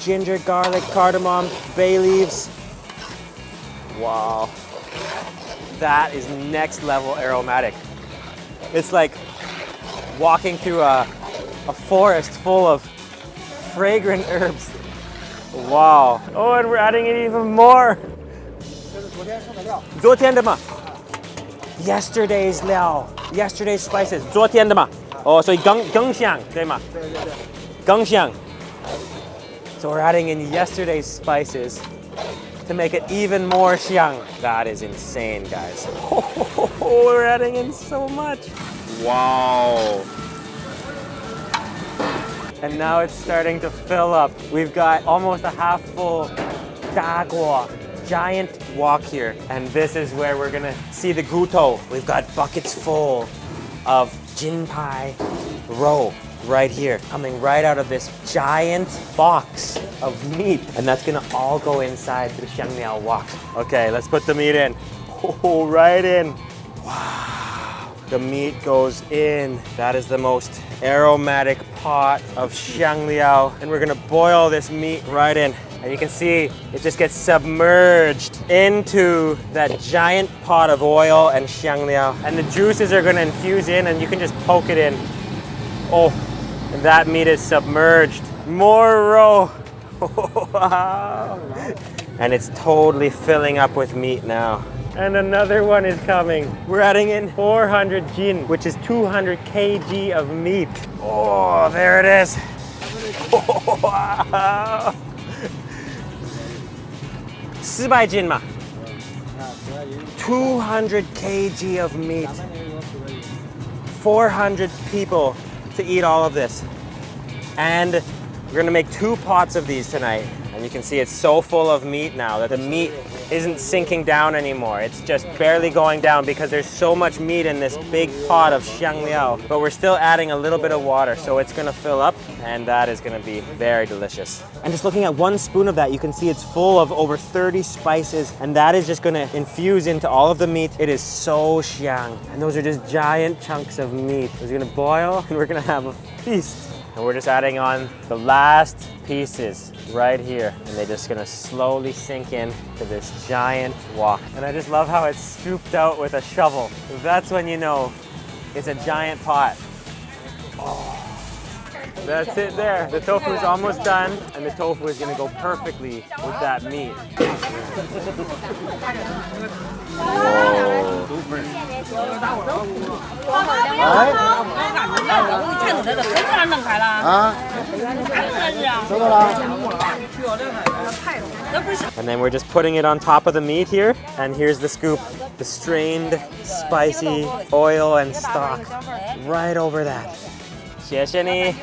ginger, garlic, cardamom, bay leaves. Wow. That is next level aromatic. It's like walking through a forest full of fragrant herbs. Wow. Oh, and we're adding in even more. 昨天的吗? Yesterday's 料, yesterday's spices. 昨天的吗? Oh, 所以更香, 对吗? 更香. So we're adding in yesterday's spices to make it even more xiang. That is insane, guys. Oh, we're adding in so much. Wow. And now it's starting to fill up. We've got almost a half full daguo, giant wok here. And this is where we're gonna see the guto. We've got buckets full of jinpai roe right here, coming right out of this giant box of meat. And that's gonna all go inside the xiangniao wok. Okay, let's put the meat in. Oh, right in. Wow. The meat goes in. That is the most aromatic pot of xiangliao. And we're gonna boil this meat right in. And you can see it just gets submerged into that giant pot of oil and xiangliao. And the juices are gonna infuse in and you can just poke it in. Oh, and that meat is submerged. More roe. Wow. And it's totally filling up with meat now. And another one is coming. We're adding in 400 jin, which is 200 kg of meat. Oh, there it is. Oh, wow. 400 jin嘛? 200 kg of meat. 400 people to eat all of this. And we're gonna make 2 pots of these tonight. And you can see it's so full of meat now that the meat isn't sinking down anymore. It's just barely going down because there's so much meat in this big pot of xiangliao. But we're still adding a little bit of water, so it's gonna fill up, and that is gonna be very delicious. And just looking at 1 spoon of that, you can see it's full of over 30 spices, and that is just gonna infuse into all of the meat. It is so xiang. And those are just giant chunks of meat. It's gonna boil, and we're gonna have a feast. And we're just adding on the last pieces right here. And they're just gonna slowly sink in to this giant wok. And I just love how it's scooped out with a shovel. That's when you know it's a giant pot. Oh, that's it there. The tofu is almost done, and the tofu is gonna go perfectly with that meat. And then we're just putting it on top of the meat here, and here's the scoop. The strained, spicy oil and stock right over that. 谢谢你.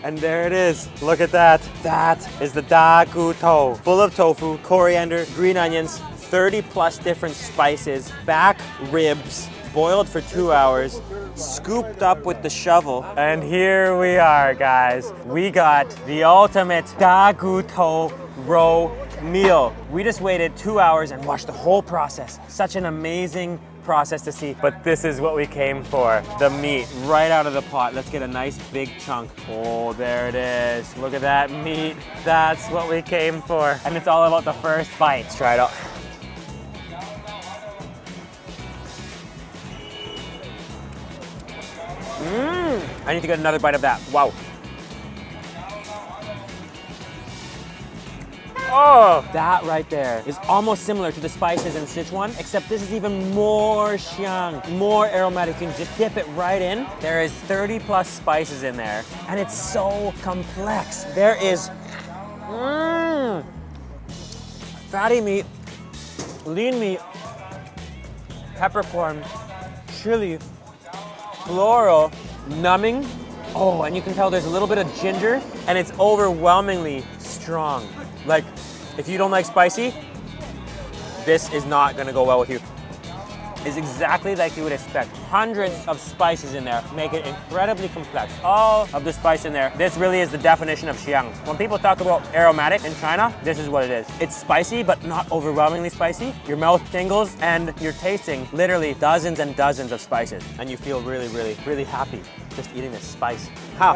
And there it is. Look at that. That is the da gu to, full of tofu, coriander, green onions, 30 plus different spices, back ribs, boiled for 2 hours, scooped up with the shovel. And here we are, guys. We got the ultimate da gu to roe meal. We just waited 2 hours and watched the whole process. Such an amazing process to see, but this is what we came for. The meat right out of the pot. Let's get a nice big chunk. Oh, there it is. Look at that meat. That's what we came for. And it's all about the first bite. Let's try it out. I need to get another bite of that. Wow. Oh, that right there is almost similar to the spices in Sichuan, except this is even more xiang, more aromatic. You can just dip it right in. There is 30 plus spices in there, and it's so complex. There is fatty meat, lean meat, peppercorn, chili, floral, numbing. Oh, and you can tell there's a little bit of ginger, and it's overwhelmingly strong. Like, if you don't like spicy, this is not gonna go well with you. It's exactly like you would expect. Hundreds of spices in there, make it incredibly complex. All of the spice in there. This really is the definition of xiang. When people talk about aromatic in China, this is what it is. It's spicy, but not overwhelmingly spicy. Your mouth tingles, and you're tasting literally dozens and dozens of spices. And you feel really, really, really happy just eating this spice. How?